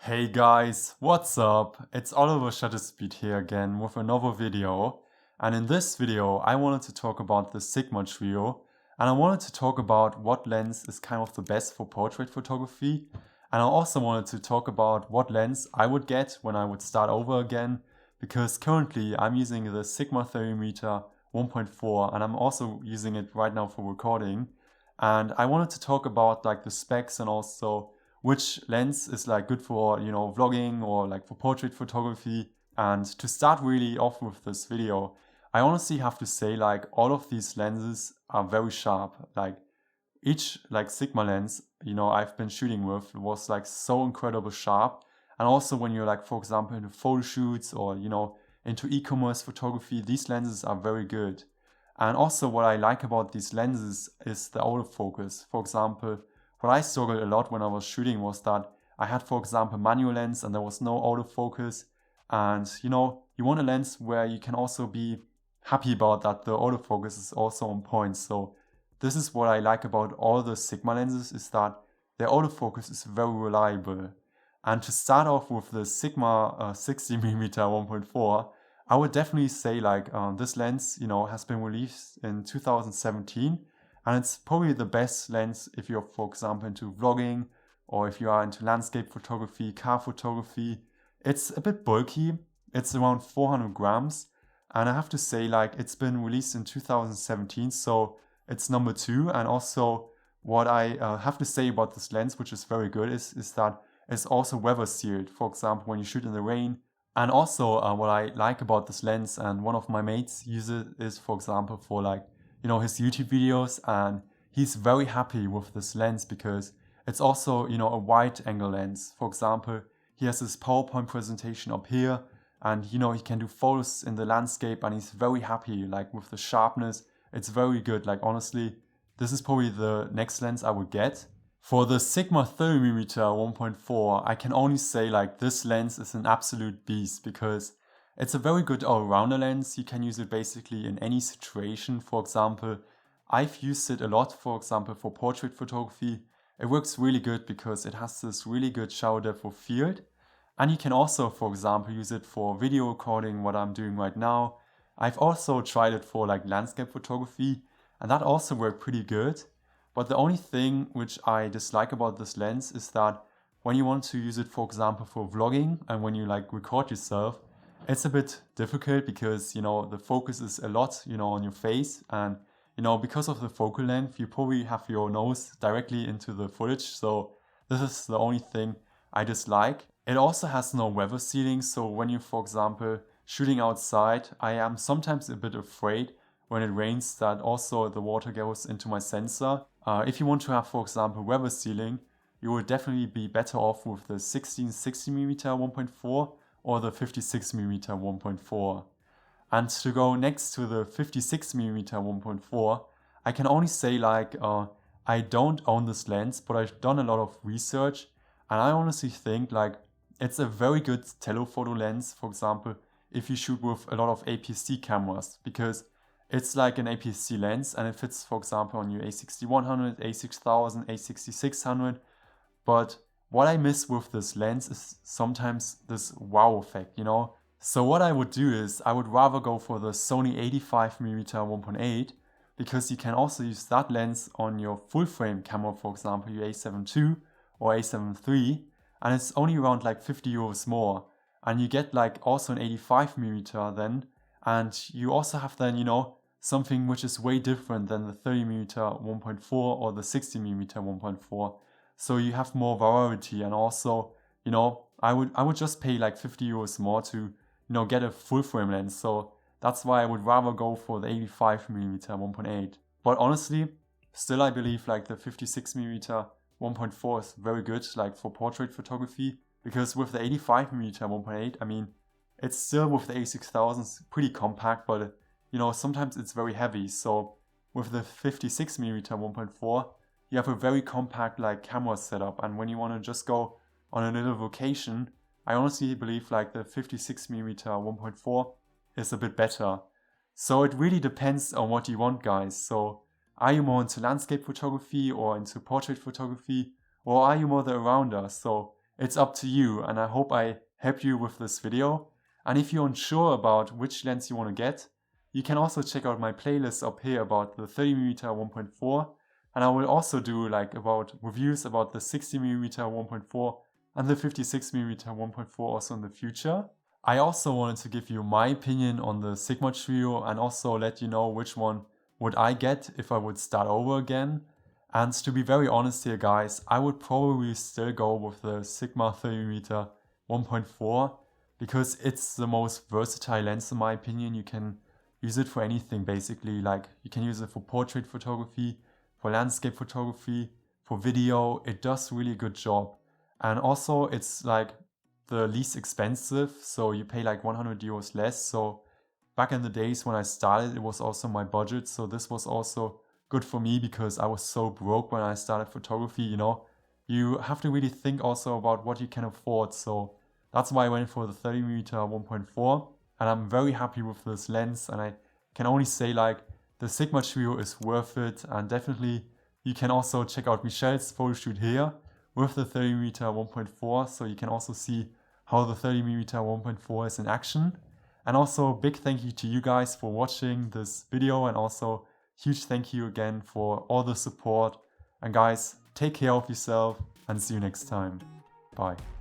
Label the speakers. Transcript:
Speaker 1: Hey guys, what's up? It's olivershutterspeed here again with another video. And in this video, I wanted to talk about the Sigma trio. And I wanted to talk about what lens is kind of the best for portrait photography. And I also wanted to talk about what lens I would get when I would start over again. Because currently I'm using the Sigma 30mm 1.4 and I'm also using it right now for recording. And I wanted to talk about like the specs and also which lens is like good for, vlogging or like for portrait photography. And to start really off with this video, I honestly have to say like all of these lenses are very sharp. Like each like Sigma lens, I've been shooting with was like so incredible sharp. And also when you're like, for example, into photo shoots or, into e-commerce photography, these lenses are very good. And also what I like about these lenses is the autofocus. For example, what I struggled a lot when I was shooting was that I had, for example, manual lens and there was no autofocus. And, you want a lens where you can also be happy about that the autofocus is also on point. So this is what I like about all the Sigma lenses, is that their autofocus is very reliable. And to start off with the Sigma 60mm 1.4, I would definitely say like this lens, has been released in 2017. And it's probably the best lens if you're, for example, into vlogging or if you are into landscape photography, car photography. It's a bit bulky. It's around 400 grams. And I have to say, like, it's been released in 2017, so it's number 2. And also what I have to say about this lens, which is very good, is that it's also weather sealed. For example, when you shoot in the rain. And also what I like about this lens, and one of my mates uses it, is, for example, for like, his YouTube videos, and he's very happy with this lens because it's also, a wide angle lens. For example, he has this PowerPoint presentation up here and, he can do photos in the landscape and he's very happy like with the sharpness. It's very good. Like honestly, this is probably the next lens I would get. For the Sigma 30mm 1.4, I can only say like this lens is an absolute beast because it's a very good all-rounder lens. You can use it basically in any situation. For example, I've used it a lot, for example, for portrait photography. It works really good because it has this really good shallow depth of field. And you can also, for example, use it for video recording, what I'm doing right now. I've also tried it for like landscape photography, and that also worked pretty good. But the only thing which I dislike about this lens is that when you want to use it, for example, for vlogging and when you like record yourself, it's a bit difficult because, the focus is a lot, on your face. And, because of the focal length, you probably have your nose directly into the footage. So this is the only thing I dislike. It also has no weather sealing. So when you're, for example, shooting outside, I am sometimes a bit afraid when it rains that also the water goes into my sensor. If you want to have, for example, weather sealing, you would definitely be better off with the 16-60mm 1.4 or the 56mm 1.4. And to go next to the 56mm 1.4, I can only say like I don't own this lens, but I've done a lot of research and I honestly think like it's a very good telephoto lens, for example, if you shoot with a lot of APS-C cameras, because it's like an APS-C lens and it fits, for example, on your A6100, A6000, A6600, but what I miss with this lens is sometimes this wow effect, So what I would do is I would rather go for the Sony 85mm 1.8 because you can also use that lens on your full frame camera, for example, your A7 II or A7 III, and it's only around like 50 euros more. And you get like also an 85mm then, and you also have then, something which is way different than the 30mm 1.4 or the 60mm 1.4. So you have more variety, and also, I would just pay like 50 euros more to, get a full frame lens. So that's why I would rather go for the 85mm 1.8. But honestly, still I believe like the 56mm 1.4 is very good, like for portrait photography, because with the 85mm 1.8, I mean, it's still with the A6000 pretty compact, but sometimes it's very heavy. So with the 56mm 1.4, you have a very compact like camera setup, and when you want to just go on a little vacation, I honestly believe like the 56mm 1.4 is a bit better. So it really depends on what you want, guys. So are you more into landscape photography or into portrait photography, or are you more the arounder? So It's up to you, and I hope I helped you with this video. And if you're unsure about which lens you want to get, you can also check out my playlist up here about the 30mm 1.4, and I will also do like about reviews about the 60mm 1.4 and the 56mm 1.4 also in the future. I also wanted to give you my opinion on the Sigma trio and also let you know which one would I get if I would start over again. And to be very honest here guys, I would probably still go with the Sigma 30mm 1.4 because it's the most versatile lens in my opinion. You can use it for anything basically, like you can use it for portrait photography, for landscape photography, for video. It does really good job. And also it's like the least expensive, so you pay like 100 euros less. So back in the days when I started, it was also my budget, so this was also good for me because I was so broke when I started photography, you know. You have to really think also about what you can afford, so that's why I went for the 30mm 1.4, and I'm very happy with this lens, and I can only say like the Sigma trio is worth it. And definitely you can also check out Michelle's photo shoot here with the 30mm 1.4, so you can also see how the 30mm 1.4 is in action. And also big thank you to you guys for watching this video, and also huge thank you again for all the support. And guys, take care of yourself and see you next time. Bye.